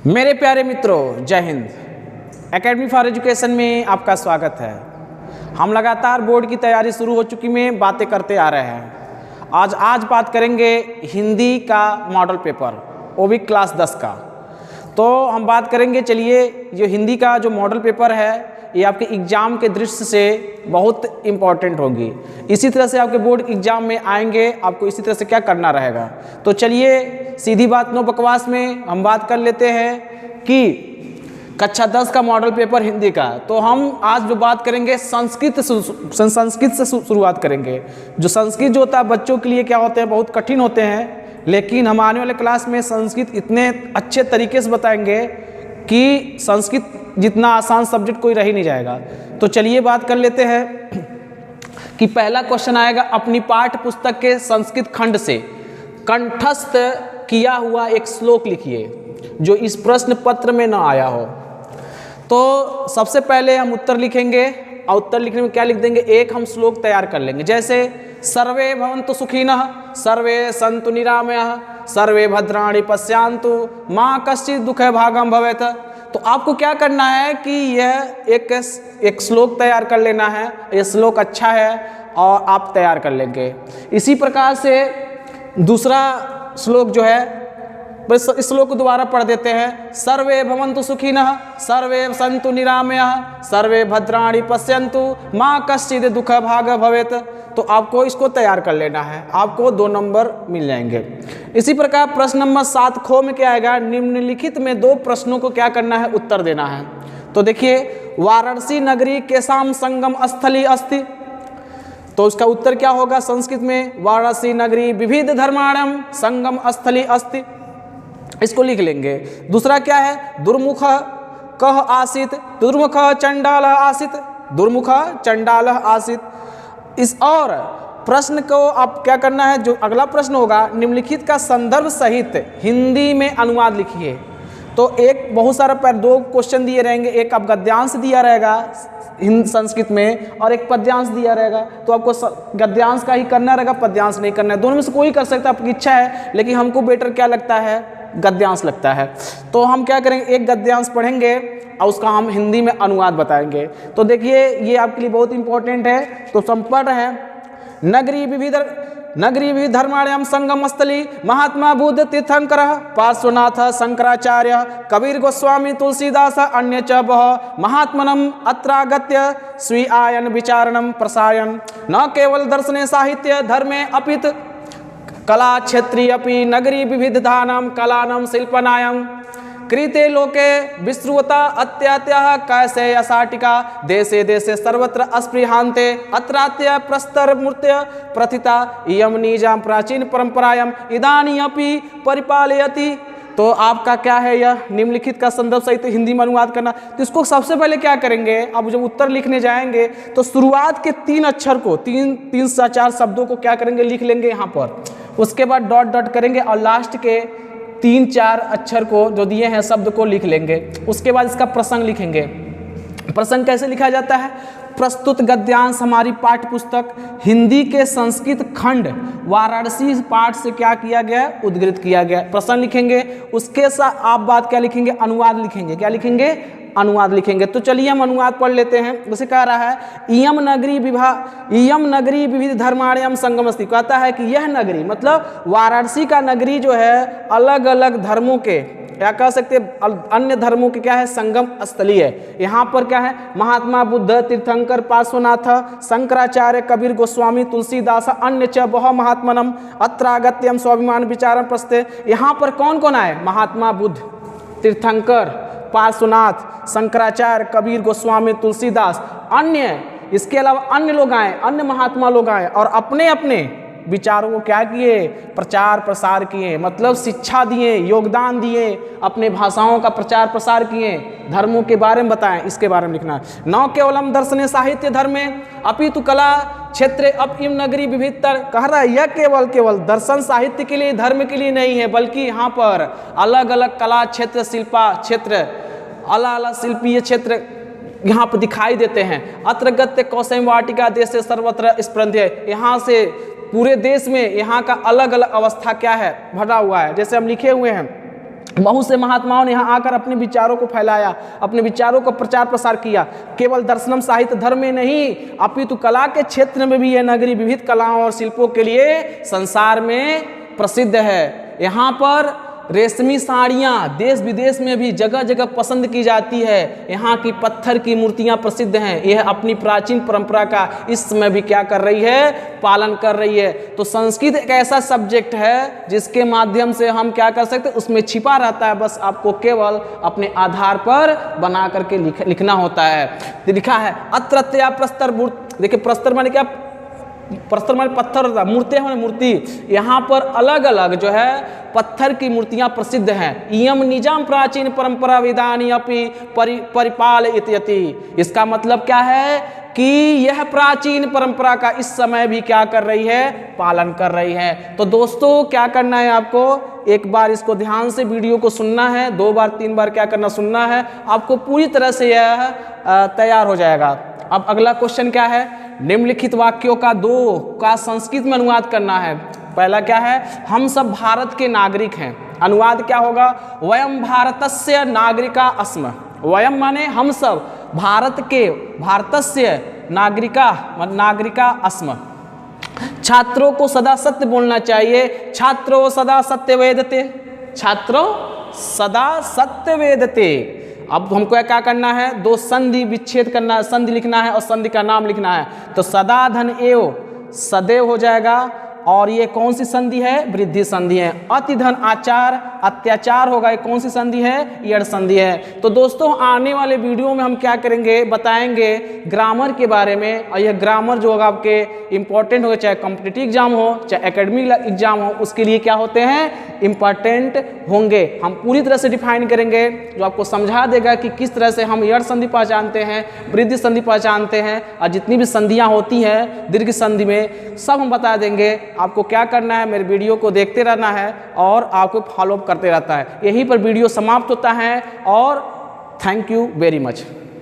मेरे प्यारे मित्रों, जय हिंद। एकेडमी फॉर एजुकेशन में आपका स्वागत है। हम लगातार बोर्ड की तैयारी शुरू हो चुकी में बातें करते आ रहे हैं। आज बात करेंगे हिंदी का मॉडल पेपर, वो भी क्लास 10 का। तो हम बात करेंगे, चलिए, जो हिंदी का जो मॉडल पेपर है ये आपके एग्ज़ाम के दृष्टि से बहुत इम्पॉर्टेंट होगी। इसी तरह से आपके बोर्ड एग्ज़ाम में आएंगे, आपको इसी तरह से क्या करना रहेगा। तो चलिए सीधी बात, नो बकवास में हम बात कर लेते हैं कि कक्षा 10 का मॉडल पेपर हिंदी का। तो हम आज जो बात करेंगे संस्कृत से शुरुआत करेंगे। जो संस्कृत जो होता है बच्चों के लिए क्या होते हैं, बहुत कठिन होते हैं, लेकिन हम आने वाले क्लास में संस्कृत इतने अच्छे तरीके से बताएंगे कि संस्कृत जितना आसान सब्जेक्ट कोई रह ही नहीं जाएगा। तो चलिए बात कर लेते हैं कि पहला क्वेश्चन आएगा, अपनी पाठ्य पुस्तक के संस्कृत खंड से कंठस्थ किया हुआ एक श्लोक लिखिए जो इस प्रश्न पत्र में ना आया हो। तो सबसे पहले हम उत्तर लिखेंगे, और उत्तर लिखने में क्या लिख देंगे, एक हम श्लोक तैयार कर लेंगे। जैसे सर्वे भवन्तु सुखिनः, सर्वे सन्तु निरामयः, सर्वे भद्राणि पश्यन्तु, माँ कश्चित् दुःखे भागं भवेत्। तो आपको क्या करना है कि यह एक श्लोक तैयार कर लेना है। यह श्लोक अच्छा है और आप तैयार कर लेंगे। इसी प्रकार से दूसरा श्लोक जो है, इस श्लोक को दोबारा पढ़ देते हैं। सर्वे भवन्तु सुखिनः, सर्वे सन्तु निरामयः, सर्वे भद्राणि पश्यन्तु, माँ कश्चित् दुःखे भागं भवेत्। तो आपको इसको तैयार कर लेना है, आपको 2 नंबर मिल जाएंगे। इसी प्रकार प्रश्न नंबर 7 खो में क्या आएगा, निम्नलिखित में 2 प्रश्नों को क्या करना है, उत्तर देना है। तो देखिए, वाराणसी नगरी केषां संगम स्थली अस्ति। तो उसका उत्तर क्या होगा संस्कृत में, वाराणसी नगरी विविध धर्माणां संगम स्थली अस्ति। इसको लिख लेंगे। दूसरा क्या है, दुर्मुख कः आसीत्, दुर्मुख चंडाल आसीत्, दुर्मुख चंडाल आसीत्। इस और प्रश्न को आप क्या करना है, जो अगला प्रश्न होगा, निम्नलिखित का संदर्भ सहित हिंदी में अनुवाद लिखिए। तो एक बहुत सारा 2 क्वेश्चन दिए रहेंगे, एक आप गद्यांश दिया रहेगा संस्कृत में और एक पद्यांश दिया रहेगा। तो आपको गद्यांश का ही करना रहेगा, पद्यांश नहीं करना है। दोनों में से कोई कर सकता है, आपकी इच्छा है, लेकिन हमको बेटर क्या लगता है, गद्यांश लगता है। तो हम क्या करेंगे, एक गद्यांश पढ़ेंगे और उसका हम हिंदी में अनुवाद बताएंगे। तो देखिए ये आपके लिए बहुत इंपॉर्टेंट है। तो संपन्न है, नगरी विविध धर्माणां संगम स्थली महात्मा बुद्ध तीर्थंकरः पार्श्वनाथ शंकराचार्य कबीर गोस्वामी तुलसीदास अन्य च बहवः महात्मनम् अत्रागत्य स्वी आयन विचारणं प्रसारयन् न केवल दर्शने साहित्य धर्मे अपितु कला क्षेत्रीय अपि नगरी विविधानां कलानां शिल्पनायां कृते लोके विश्रुवता अत्यात्याः कैसे असाटिका देशे देशे सर्वत्र अस्पृहान्ते अत्रात्य प्रस्तर मूर्त्य प्रथिता इयं निजां प्राचीन परंपरायां इदानीमपि परिपालयति। तो आपका क्या है, यह निम्नलिखित का संदर्भ सहित हिंदी में अनुवाद करना। तो इसको सबसे पहले क्या करेंगे, अब जब उत्तर लिखने जाएंगे तो शुरुआत के 3 अक्षर को 3 से 4 शब्दों को क्या करेंगे, लिख लेंगे यहाँ पर। उसके बाद डॉट डॉट करेंगे और लास्ट के 3-4 अक्षर को जो दिए हैं शब्द को लिख लेंगे। उसके बाद इसका प्रसंग लिखेंगे। प्रसंग कैसे लिखा जाता है, प्रस्तुत गद्यांश हमारी पाठ्य पुस्तक हिंदी के संस्कृत खंड वाराणसी पाठ से क्या किया गया है, उद्धृत किया गया। प्रसंग लिखेंगे, उसके साथ आप बात क्या लिखेंगे, अनुवाद लिखेंगे। क्या लिखेंगे, अनुवाद लिखेंगे। तो चलिए हम अनुवाद पढ़ लेते हैं। उसे कह रहा है, इयम नगरी विविध धर्माणां संगम अस्ति। कहता है कि यह नगरी मतलब वाराणसी का नगरी जो है अलग अलग धर्मों के, क्या कह सकते हैं, अन्य धर्मों के क्या है, संगम स्थली है। यहाँ पर क्या है, महात्मा बुद्ध तीर्थंकर पार्श्वनाथ शंकराचार्य कबीर गोस्वामी तुलसीदास अन्य च बहवः महात्मनम् अत्रागत्यं स्वाभिमान विचारं प्रस्ते। यहाँ पर कौन कौन आए, महात्मा बुद्ध, तीर्थंकर, पार्श्वनाथ, शंकराचार्य, कबीर गोस्वामी, तुलसीदास, अन्य, इसके अलावा अन्य लोग आए, अन्य महात्मा लोग आए और अपने अपने विचारों को क्या किए, प्रचार प्रसार किए, मतलब शिक्षा दिए, योगदान दिए, अपने भाषाओं का प्रचार प्रसार किए, धर्मों के बारे में बताएं। इसके बारे में लिखना है। न केवलम दर्शने साहित्य धर्मे अपितु कला क्षेत्रे अपिम नगरी विविधतर। कह रहा है यह केवल दर्शन साहित्य के लिए, धर्म के लिए नहीं है, बल्कि यहाँ पर अलग अलग कला क्षेत्र, शिल्पा क्षेत्र, अलग अलग शिल्पीय क्षेत्र यहाँ पर दिखाई देते हैं। अत्र गत्य कौशल वाटिका देश से सर्वत्र स्पृंध्य। यहाँ से पूरे देश में यहाँ का अलग अलग अवस्था क्या है, भरा हुआ है। जैसे हम लिखे हुए हैं बहुत से महात्माओं ने यहाँ आकर अपने विचारों को फैलाया, अपने विचारों को प्रचार प्रसार किया। केवल दर्शनम साहित्य धर्म में नहीं, अपितु कला के क्षेत्र में भी यह नगरी विविध कलाओं और शिल्पों के लिए संसार में प्रसिद्ध है। यहाँ पर रेशमी साड़ियाँ देश विदेश में भी जगह जगह पसंद की जाती है। यहाँ की पत्थर की मूर्तियाँ प्रसिद्ध हैं। यह अपनी प्राचीन परंपरा का इस समय भी क्या कर रही है, पालन कर रही है। तो संस्कृत एक ऐसा सब्जेक्ट है जिसके माध्यम से हम क्या कर सकते हैं, उसमें छिपा रहता है, बस आपको केवल अपने आधार पर बना करके लिखना होता है। लिखा है अत्रत्या प्रस्तर मूर्ति, देखिए प्रस्तर माने क्या, प्रस्तर माने पत्थर होता है, मूर्ति है मूर्ति। यहाँ पर अलग अलग जो है पत्थर की मूर्तियाँ प्रसिद्ध हैं। इयम निजाम प्राचीन परंपरा विधानी अपि परिपाल इत्यति। इसका मतलब क्या है कि यह प्राचीन परंपरा का इस समय भी क्या कर रही है, पालन कर रही है। तो दोस्तों क्या करना है आपको, एक बार इसको ध्यान से वीडियो को सुनना है, 2 बार 3 बार क्या करना, सुनना है, आपको पूरी तरह से यह तैयार हो जाएगा। अब अगला क्वेश्चन क्या है, निम्नलिखित वाक्यों का 2 का संस्कृत में अनुवाद करना है। पहला क्या है, हम सब भारत के नागरिक हैं। अनुवाद क्या होगा, वयम भारतस्य नागरिका अस्म। वयम माने हम सब, भारत के, भारतस्य नागरिका अस्म। छात्रों को सदा सत्य बोलना चाहिए। छात्रों सदा सत्य वेदते, छात्रों सदा सत्य वेदते। अब हमको क्या करना है, 2 संधि विच्छेद करना है, संधि लिखना है और संधि का नाम लिखना है। तो सदा धन एव सदैव हो जाएगा, और ये कौन सी संधि है, वृद्धि संधि है। अति धन आचार अत्याचार होगा, ये कौन सी संधि है, यड़ संधि है। तो दोस्तों आने वाले वीडियो में हम क्या करेंगे, बताएंगे ग्रामर के बारे में। और यह ग्रामर जो होगा आपके इंपॉर्टेंट होगा, चाहे कॉम्पिटिटिव एग्जाम हो चाहे एकेडमिक एग्जाम हो, उसके लिए क्या होते हैं, इंपॉर्टेंट होंगे। हम पूरी तरह से डिफाइन करेंगे, जो आपको समझा देगा कि किस तरह से हम यड़ संधि पहचानते हैं, वृद्धि संधि पहचानते हैं, और जितनी भी संधियाँ होती हैं दीर्घ संधि में, सब हम बता देंगे। आपको क्या करना है, मेरे वीडियो को देखते रहना है और आपको फॉलोअप करते रहता है। यहीं पर वीडियो समाप्त होता है, और थैंक यू वेरी मच।